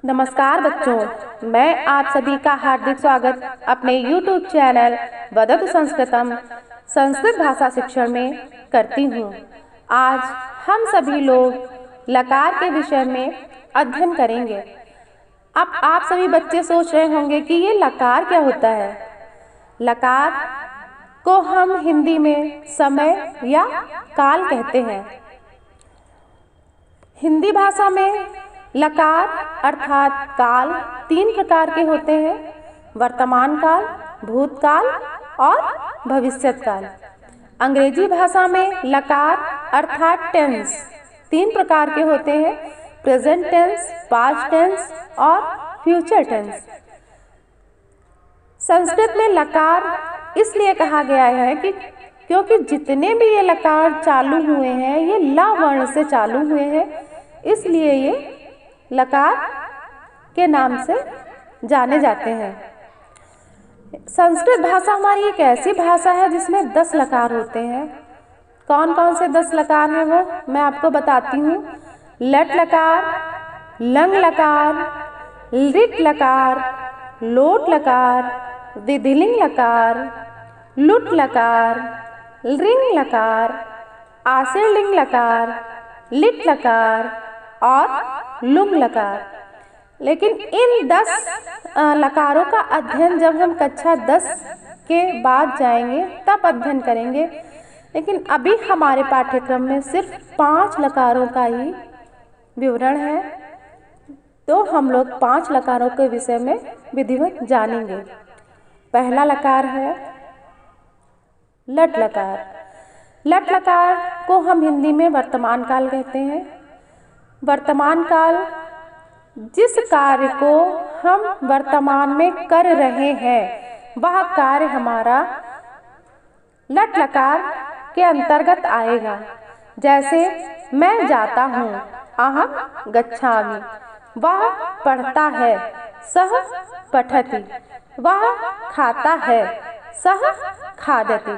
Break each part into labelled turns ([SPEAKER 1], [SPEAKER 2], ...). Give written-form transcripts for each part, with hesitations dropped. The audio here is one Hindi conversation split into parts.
[SPEAKER 1] नमस्कार बच्चों, मैं आप सभी का हार्दिक स्वागत अपने YouTube चैनल वदतु संस्कृतम संस्कृत भाषा शिक्षण में करती हूँ। आज हम सभी लोग लकार के विषय में अध्ययन करेंगे। अब आप सभी बच्चे सोच रहे होंगे कि ये लकार क्या होता है। लकार को हम हिंदी में समय या काल कहते हैं। हिंदी भाषा में लकार अर्थात काल 3 प्रकार के होते हैं: वर्तमान काल, भूतकाल और भविष्यत काल। अंग्रेजी भाषा में लकार अर्थात टेंस 3 प्रकार के होते हैं: प्रेजेंट टेंस, पास्ट टेंस और फ्यूचर टेंस। संस्कृत में लकार इसलिए कहा गया है कि क्योंकि जितने भी ये लकार चालू हुए हैं ये ला वर्ण से चालू हुए हैं, इसलिए ये लकार के नाम से जाने जाते हैं। संस्कृत भाषा हमारी एक ऐसी भाषा है जिसमें 10 लकार होते हैं। कौन कौन से 10 लकार हैं वो मैं आपको बताती हूँ। लट लकार, लंग लकार, लिट लकार, लोट लकार, विधिलिंग लकार, लुट लकार, रिंग लकार, आशीर्लिंग लकार, लिट लकार और लुंग लकार। लेकिन इन 10 लकारों का अध्ययन जब हम कक्षा 10 के बाद जाएंगे तब अध्ययन करेंगे। लेकिन अभी हमारे पाठ्यक्रम में सिर्फ 5 लकारों का ही विवरण है, तो हम लोग 5 लकारों के विषय में विधिवत जानेंगे। पहला लकार है लट लकार। लट लकार को हम हिंदी में वर्तमान काल कहते हैं। वर्तमान काल जिस कार्य को हम वर्तमान में कर रहे हैं वह कार्य हमारा लट लकार के अंतर्गत आएगा। जैसे मैं जाता हूँ, अहं गच्छामि। वह पढ़ता है, सः पठति। वह खाता है, सः खादति।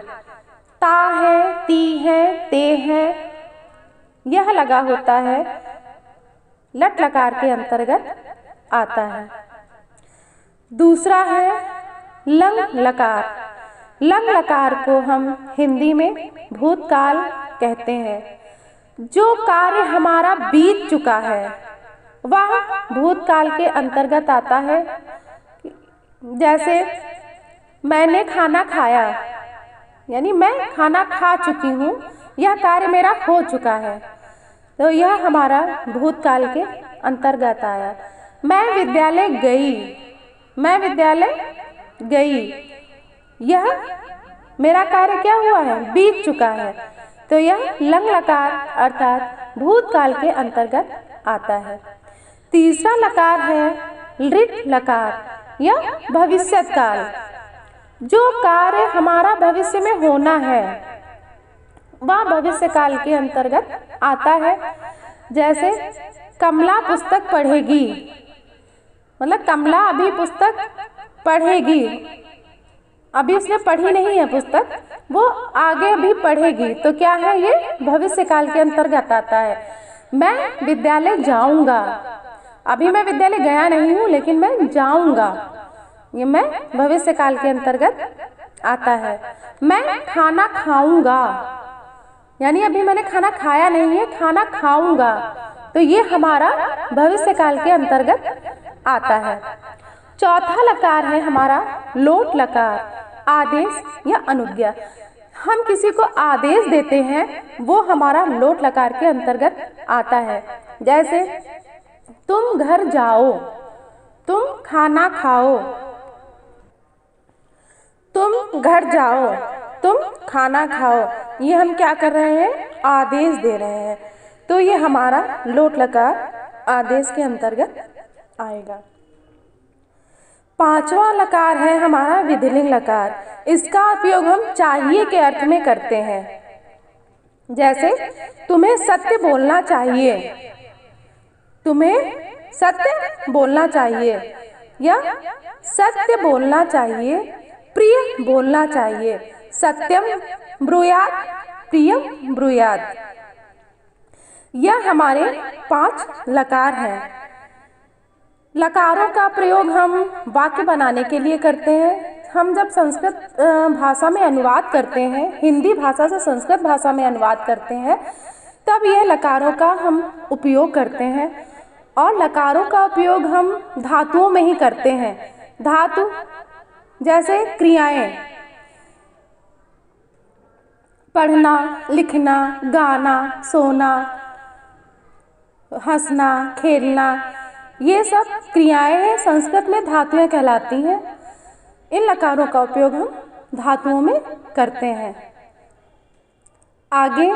[SPEAKER 1] ता है, ती है, ते है, यह लगा होता है लट लकार के अंतर्गत आता है। दूसरा है लंग लकार। लंग लकार को हम हिंदी में भूतकाल कहते हैं। जो कार्य हमारा बीत चुका है वह भूतकाल के अंतर्गत आता है। जैसे मैंने खाना खाया, यानी मैं खाना खा चुकी हूँ, यह कार्य मेरा हो चुका है, तो यह हमारा भूतकाल के अंतर्गत आया। मैं विद्यालय गई, मैं विद्यालय गई, यह मेरा कार्य क्या हुआ है, बीत चुका है, तो यह लंग लकार अर्थात भूतकाल के अंतर्गत आता है। तीसरा लकार है लिट लकार या भविष्यत काल। जो कार्य हमारा भविष्य में होना है वह भविष्य काल के अंतर्गत आता है। जैसे कमला पुस्तक पढ़ेगी, मतलब कमला अभी पुस्तक पढ़ेगी, अभी उसने पढ़ी नहीं है पुस्तक, वो आगे भी पढ़ेगी, तो क्या है, ये भविष्य काल के अंतर्गत आता है। मैं विद्यालय जाऊंगा, अभी मैं विद्यालय गया नहीं हूँ लेकिन मैं जाऊंगा, ये मैं भविष्य काल के अंतर्गत आता है। मैं खाना खाऊंगा, यानी अभी मैंने खाना खाया नहीं है, खाना खाऊंगा, तो ये हमारा भविष्य काल के अंतर्गत आता है। चौथा लकार है हमारा लोट लकार, आदेश या अनुज्ञा। हम किसी को आदेश देते हैं वो हमारा लोट लकार के अंतर्गत आता है। जैसे तुम घर जाओ, तुम खाना खाओ, तुम घर जाओ, तुम खाना खाओ, ये हम क्या कर रहे हैं, आदेश दे रहे हैं, तो ये हमारा लोट लकार आदेश के अंतर्गत आएगा। पांचवा लकार है हमारा विधिलिंग लकार। इसका उपयोग हम चाहिए के अर्थ में करते हैं। जैसे तुम्हें सत्य बोलना चाहिए, तुम्हें सत्य बोलना चाहिए, या सत्य बोलना चाहिए, प्रिय बोलना चाहिए। सत्यम ब्रूयात, प्रियम ब्रूयात। यह हमारे 5 लकार हैं। लकारों का प्रयोग हम वाक्य बनाने के लिए करते हैं। हम जब संस्कृत भाषा में अनुवाद करते हैं, हिंदी भाषा से संस्कृत भाषा में अनुवाद करते हैं, तब यह लकारों का हम उपयोग करते हैं। और लकारों का उपयोग हम धातुओं में ही करते हैं। धातु जैसे क्रियाएं, पढ़ना, लिखना, गाना, सोना, हंसना, खेलना, ये सब क्रियाएं हैं, संस्कृत में धातुएं कहलाती हैं। इन लकारों का उपयोग हम धातुओं में करते हैं। आगे